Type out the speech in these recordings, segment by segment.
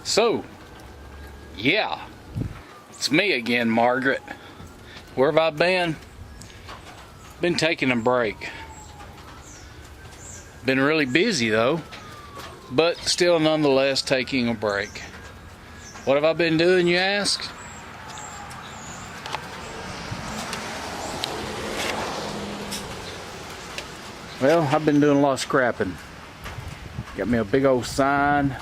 So, yeah, it's me again, Margaret. Where have I been? Been taking a break. Been really busy though, but still nonetheless taking a break. What have I been doing, you ask? Well, I've been doing a lot of scrapping. Got me a big old sign.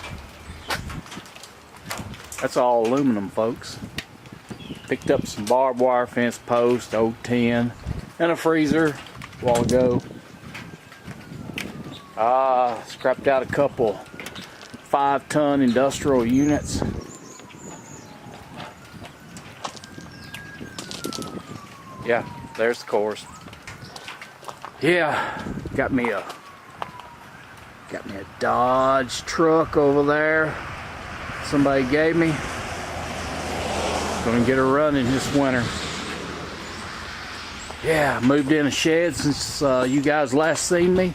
That's all aluminum, folks. Picked up some barbed wire fence posts, old tin, and a freezer a while ago. Scrapped out a couple 5-ton industrial units. Yeah, there's the course. Yeah, got me a Dodge truck over there. Somebody gave me. Gonna get her running this winter. Yeah, moved in a shed since you guys last seen me.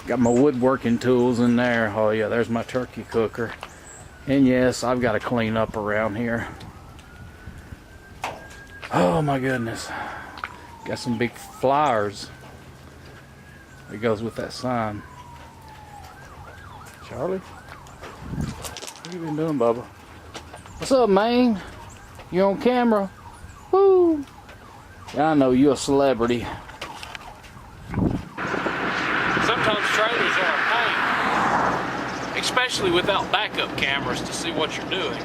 Got my woodworking tools in there. Oh yeah, there's my turkey cooker. And yes, I've got to clean up around here. Oh my goodness. Got some big flyers. It goes with that sign. Charlie? What you been doing, Bubba? What's up, man? You on camera? Woo! Yeah, I know you're a celebrity. Sometimes trailers are a pain, especially without backup cameras to see what you're doing.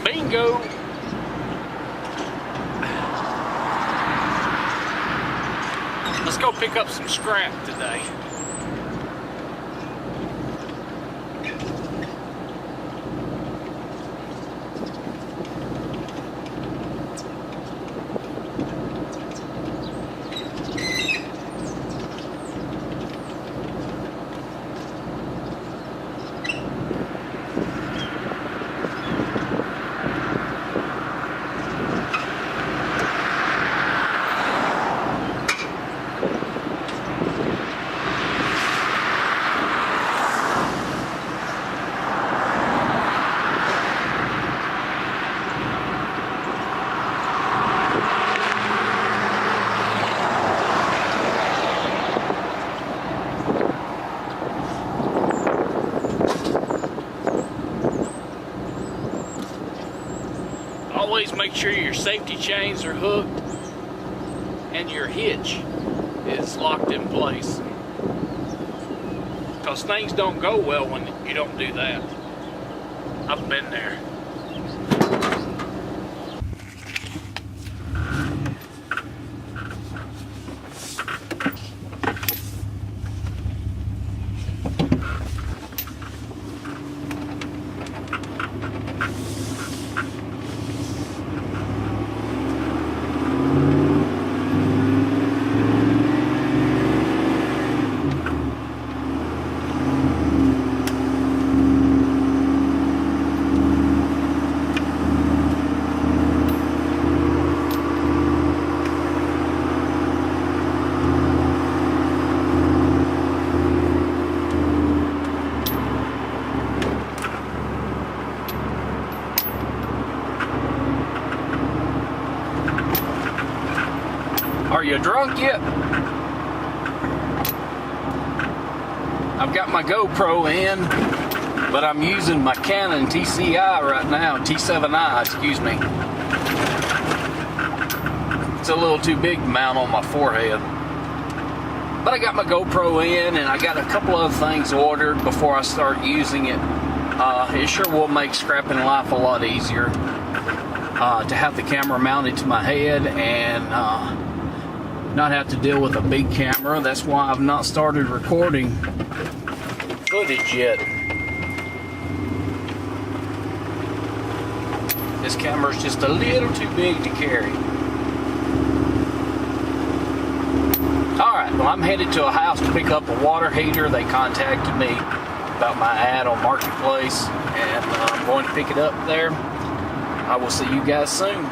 Bingo! Let's go pick up some scrap today. Always make sure your safety chains are hooked and your hitch is locked in place, because things don't go well when you don't do that. I've been there. Are you drunk yet? I've got my GoPro in, but I'm using my Canon TCI right now, T7i, excuse me. It's a little too big to mount on my forehead. But I got my GoPro in, and I got a couple other things ordered before I start using it. It sure will make scrapping life a lot easier to have the camera mounted to my head and not have to deal with a big camera. That's why I've not started recording footage yet. This camera's just a little too big to carry. Alright, well, I'm headed to a house to pick up a water heater. They contacted me about my ad on Marketplace, and I'm going to pick it up there. I will see you guys soon.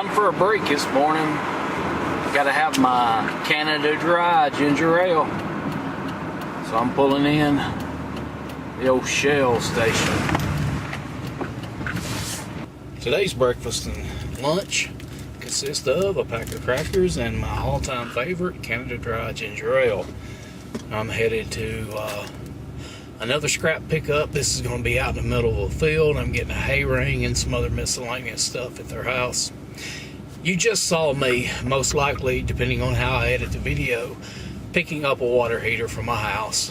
time for a break this morning. Gotta have my Canada Dry ginger ale. So I'm pulling in the old Shell station. Today's breakfast and lunch consists of a pack of crackers and my all-time favorite Canada Dry ginger ale. I'm headed to another scrap pickup. This is going to be out in the middle of a field. I'm getting a hay ring and some other miscellaneous stuff at their house. You just saw me, most likely, depending on how I edit the video, picking up a water heater from my house,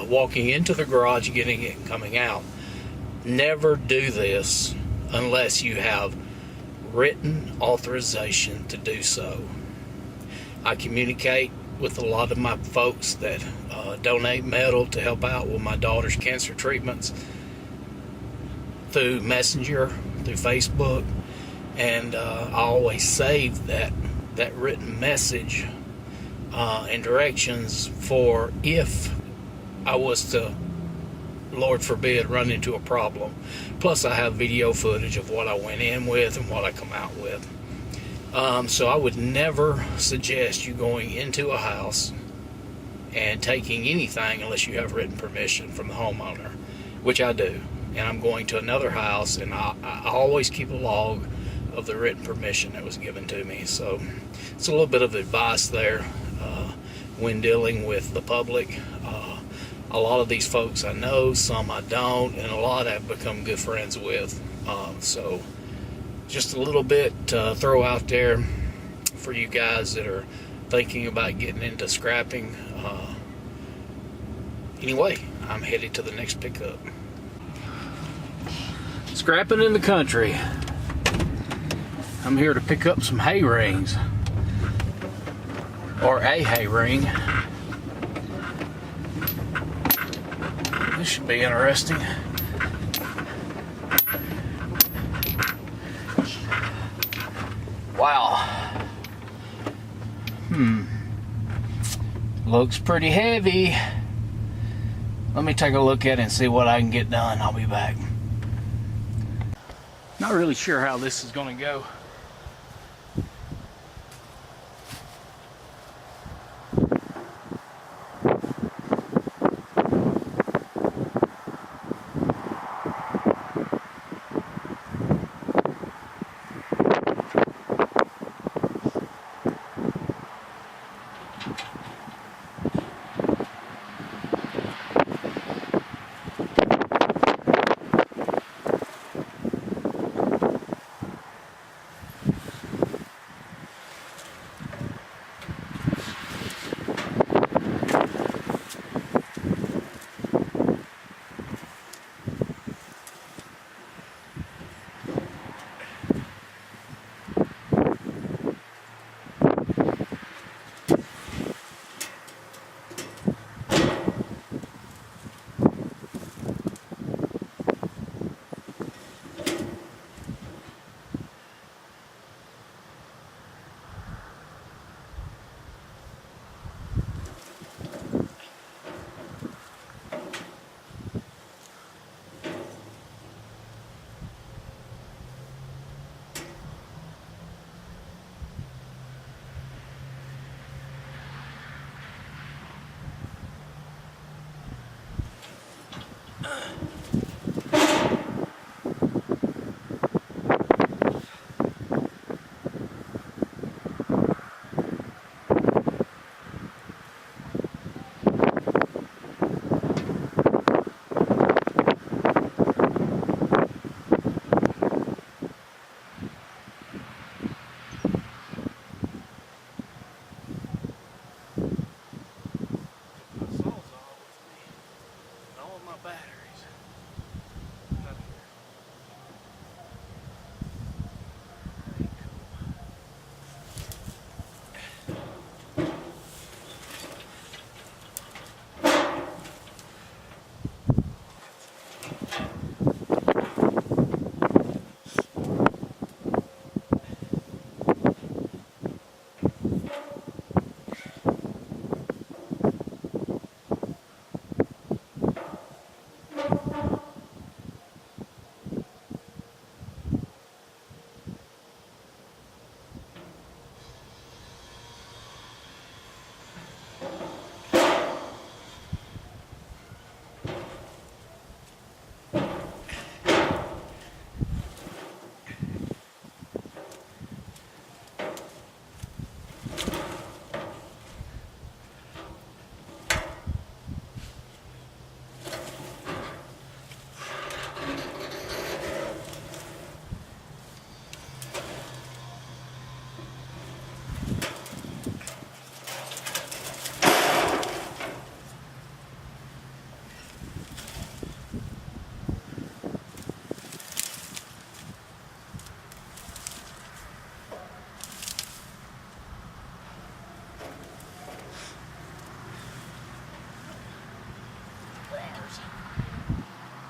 walking into the garage, getting it, and coming out. Never do this unless you have written authorization to do so. I communicate with a lot of my folks that donate metal to help out with my daughter's cancer treatments through Messenger, through Facebook, and I always save that written message and directions for if I was to, Lord forbid, run into a problem. Plus I have video footage of what I went in with and what I come out with. So I would never suggest you going into a house and taking anything unless you have written permission from the homeowner, which I do. And I'm going to another house, and I always keep a log of the written permission that was given to me. So it's a little bit of advice there when dealing with the public. A lot of these folks I know, some I don't, and a lot I've become good friends with. So just a little bit to throw out there for you guys that are thinking about getting into scrapping. Anyway, I'm headed to the next pickup. Scrapping in the country. I'm here to pick up some hay rings, or a hay ring. This should be interesting. Wow. Looks pretty heavy. Let me take a look at it and see what I can get done. I'll be back. Not really sure how this is going to go.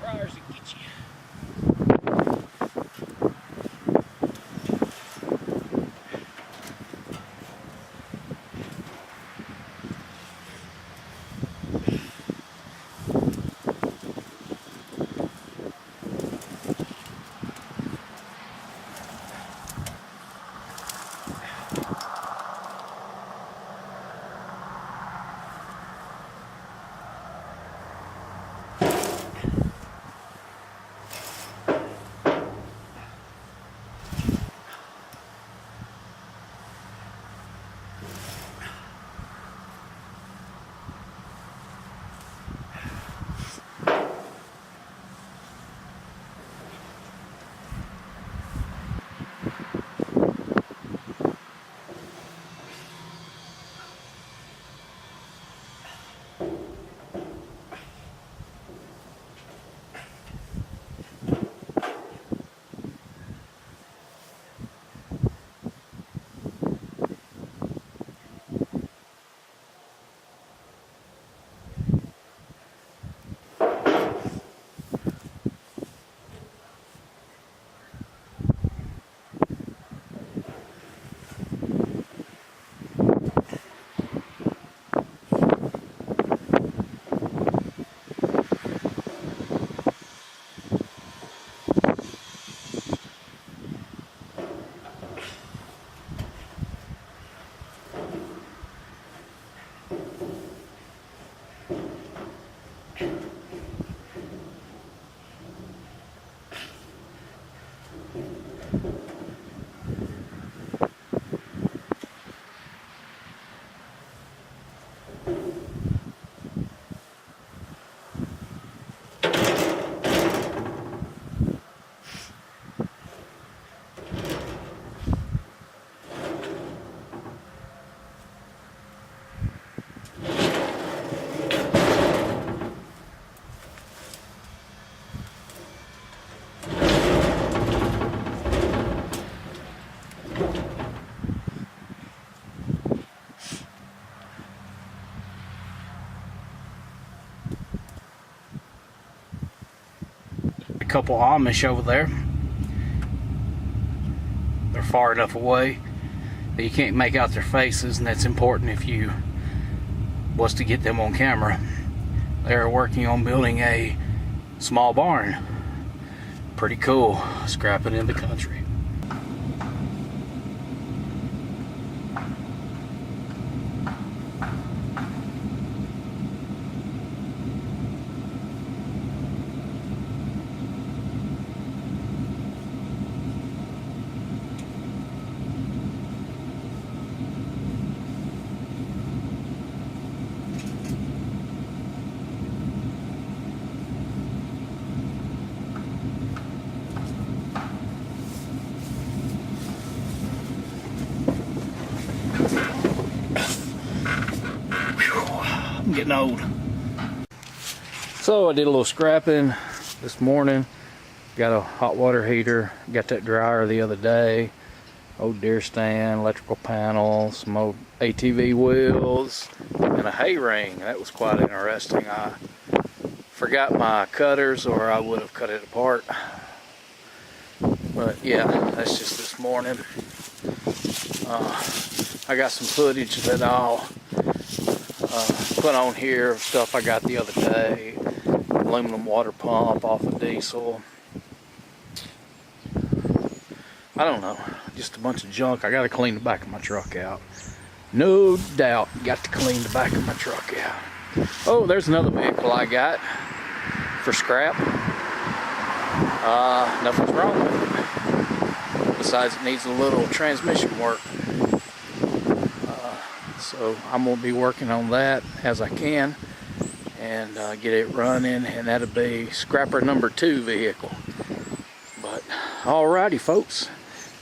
briars. Briars that get you. A couple Amish over there. They're far enough away that you can't make out their faces, and that's important if you was to get them on camera. They're working on building a small barn. Pretty cool, scrapping in the country. I'm getting old. So I did a little scrapping this morning. Got a hot water heater. Got that dryer the other day. Old deer stand, electrical panel, some old ATV wheels, and a hay ring. That was quite interesting. I forgot my cutters, or I would have cut it apart. But yeah, that's just this morning. I got some footage that I'll put on here of stuff I got the other day. Aluminum water pump off of diesel. I don't know, just a bunch of junk. I gotta clean the back of my truck out. No doubt, got to clean the back of my truck out. Oh, there's another vehicle I got for scrap. Nothing's wrong with it. Besides, it needs a little transmission work. So I'm gonna be working on that as I can and get it running, and that'll be scrapper number 2 vehicle. But alrighty folks,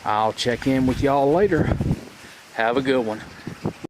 I'll check in with y'all later. Have a good one.